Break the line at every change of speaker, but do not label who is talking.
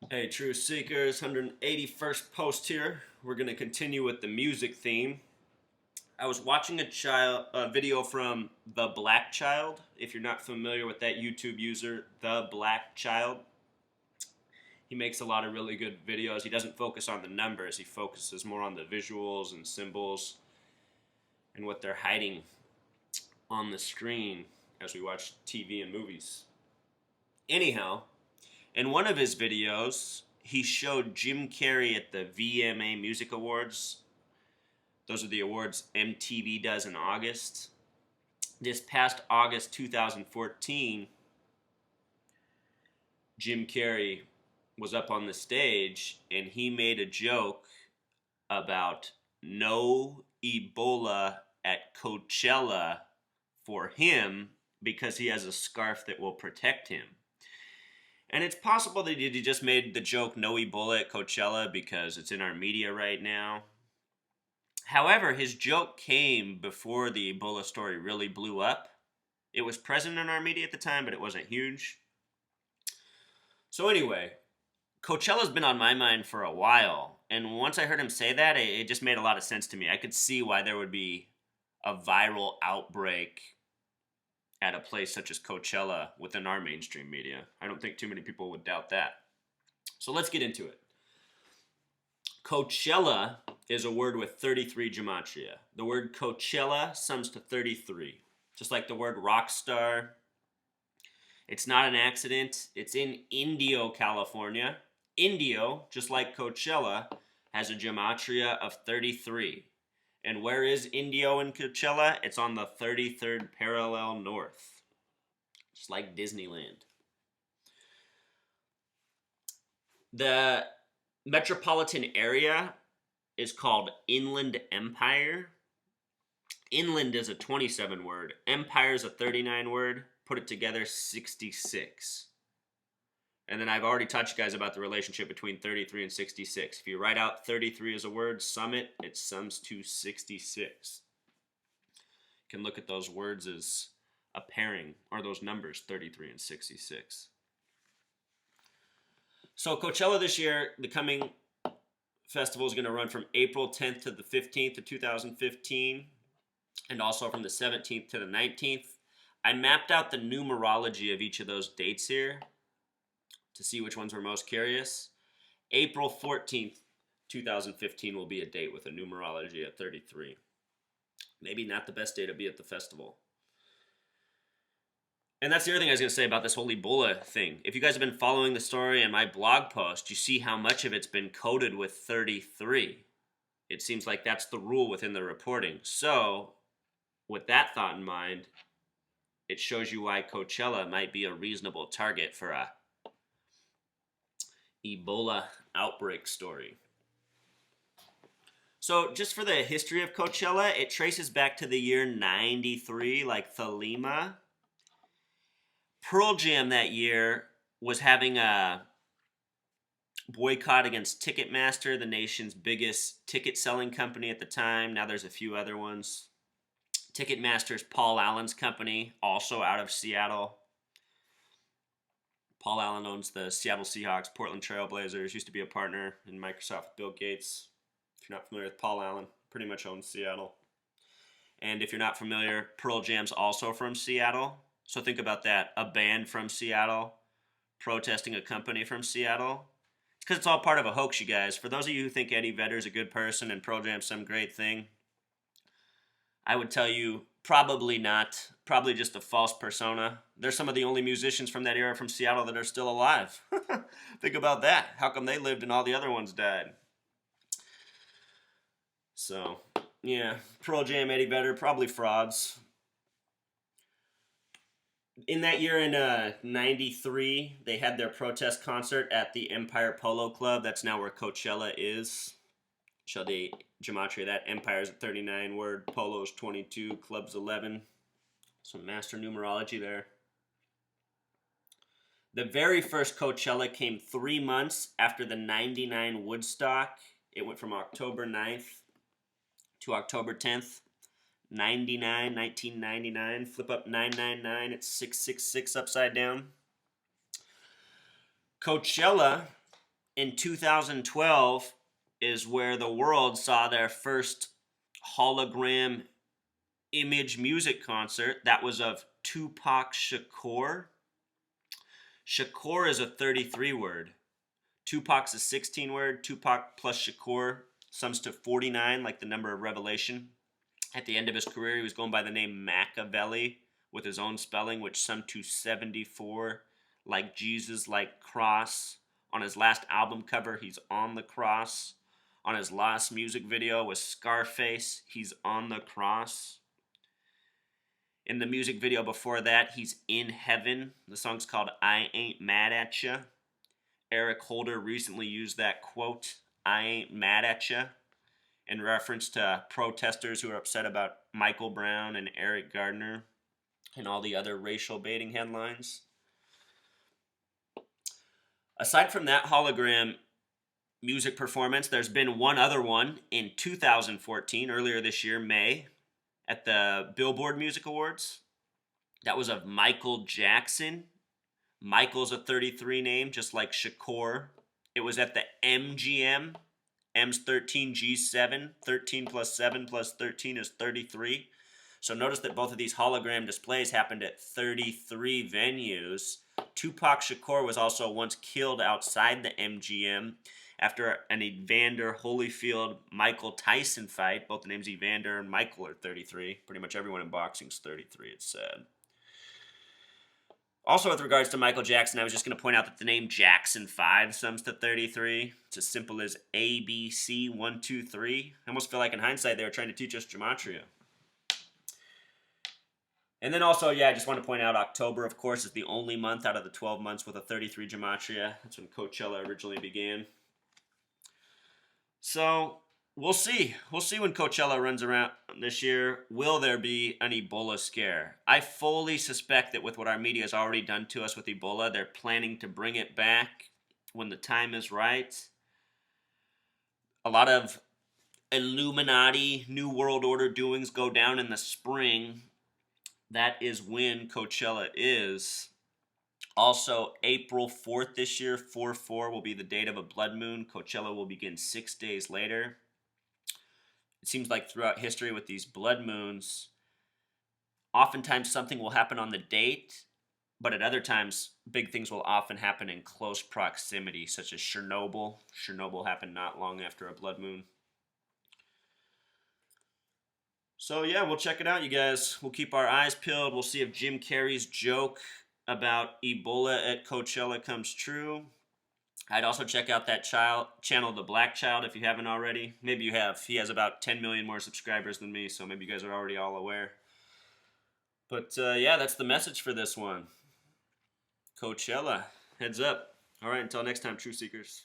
Hey, True Seekers, 181st post here. We're going to continue with the music theme. I was watching a video from The Black Child. If you're not familiar with that YouTube user, The Black Child, he makes a lot of really good videos. He doesn't focus on the numbers, he focuses more on the visuals and symbols and what they're hiding on the screen as we watch TV and movies. Anyhow, in one of his videos, he showed Jim Carrey at the VMA Music Awards. Those are the awards MTV does in August. This past August 2014, Jim Carrey was up on the stage and he made a joke about no Ebola at Coachella for him because he has a scarf that will protect him. And it's possible that he just made the joke no Ebola at Coachella because it's in our media right now. However, his joke came before the Ebola story really blew up. It was present in our media at the time, but it wasn't huge. So anyway, Coachella's been on my mind for a while. And once I heard him say that, it just made a lot of sense to me. I could see why there would be a viral outbreak at a place such as Coachella within our mainstream media. I don't think too many people would doubt that. So let's get into it. Coachella is a word with 33 gematria. The word Coachella sums to 33. Just like the word rock star. It's not an accident. It's in Indio, California. Indio, just like Coachella, has a gematria of 33. And where is Indio and Coachella? It's on the 33rd parallel north. Just like Disneyland. The metropolitan area is called Inland Empire. Inland is a 27 word. Empire is a 39 word. Put it together, 66. And then I've already taught you guys about the relationship between 33 and 66. If you write out 33 as a word, sum it, it sums to 66. You can look at those words as a pairing, or those numbers, 33 and 66. So Coachella this year, the coming festival is going to run from April 10th to the 15th of 2015, and also from the 17th to the 19th. I mapped out the numerology of each of those dates here to see which ones were most curious. April 14th, 2015 will be a date with a numerology at 33. Maybe not the best day to be at the festival. And that's the other thing I was going to say about this whole Ebola thing. If you guys have been following the story and my blog post, you see how much of it's been coded with 33. It seems like that's the rule within the reporting. So, with that thought in mind, it shows you why Coachella might be a reasonable target for a Ebola outbreak story. So, just for the history of Coachella, it traces back to the year 93, like Thelema. Pearl Jam that year was having a boycott against Ticketmaster, the nation's biggest ticket selling company at the time. Now there's a few other ones. Ticketmaster's Paul Allen's company, also out of Seattle. Paul Allen owns the Seattle Seahawks, Portland Trail Blazers, used to be a partner in Microsoft with Bill Gates. If you're not familiar with Paul Allen, pretty much owns Seattle. And if you're not familiar, Pearl Jam's also from Seattle. So think about that, a band from Seattle protesting a company from Seattle. It's because it's all part of a hoax, you guys. For those of you who think Eddie Vedder's a good person and Pearl Jam's some great thing, I would tell you probably not. Probably just a false persona. They're some of the only musicians from that era from Seattle that are still alive. Think about that. How come they lived and all the other ones died? So, yeah, Pearl Jam, Eddie Vedder, probably frauds. In that year in 93, they had their protest concert at the Empire Polo Club. That's now where Coachella is. Show the gematria of that. Empire's at 39 word, Polo's 22, Club's 11. Some master numerology there. The very first Coachella came 3 months after the 99 Woodstock. It went from October 9th to October 10th. 1999, flip up 999, it's 666 upside down. Coachella in 2012 is where the world saw their first hologram image music concert. That was of Tupac Shakur. Shakur is a 33 word. Tupac's a 16 word. Tupac plus Shakur sums to 49, like the number of Revelation. At the end of his career, he was going by the name Machiavelli with his own spelling, which summed to 74, like Jesus, like cross. On his last album cover, he's on the cross. On his last music video with Scarface, he's on the cross. In the music video before that, he's in heaven. The song's called I Ain't Mad At Ya. Eric Holder recently used that quote, I ain't mad at ya, in reference to protesters who are upset about Michael Brown and Eric Gardner and all the other racial baiting headlines. Aside from that hologram music performance, there's been one other one in 2014, earlier this year, May, at the Billboard Music Awards. That was of Michael Jackson. Michael's a 33 name, just like Shakur. It was at the MGM. M's 13, G's 7. 13 plus 7 plus 13 is 33. So notice that both of these hologram displays happened at 33 venues. Tupac Shakur was also once killed outside the MGM after an Evander Holyfield Michael Tyson fight. Both the names Evander and Michael are 33. Pretty much everyone in boxing is 33, it's sad. Also, with regards to Michael Jackson, I was just going to point out that the name Jackson 5 sums to 33. It's as simple as A, B, C, 1, 2, 3. I almost feel like in hindsight they were trying to teach us gematria. And then also, I just want to point out October, of course, is the only month out of the 12 months with a 33 gematria. That's when Coachella originally began. So, we'll see. We'll see when Coachella runs around this year. Will there be an Ebola scare? I fully suspect that with what our media has already done to us with Ebola, they're planning to bring it back when the time is right. A lot of Illuminati, New World Order doings go down in the spring. That is when Coachella is. Also, April 4th this year, 4/4, will be the date of a blood moon. Coachella will begin 6 days later. It seems like throughout history with these blood moons, oftentimes something will happen on the date, but at other times, big things will often happen in close proximity, such as Chernobyl. Chernobyl happened not long after a blood moon. So we'll check it out, you guys. We'll keep our eyes peeled. We'll see if Jim Carrey's joke about Ebola at Coachella comes true. I'd also check out that channel, The Black Child, if you haven't already. Maybe you have. He has about 10 million more subscribers than me, so maybe you guys are already all aware. But that's the message for this one. Coachella. Heads up. All right, until next time, Truth Seekers.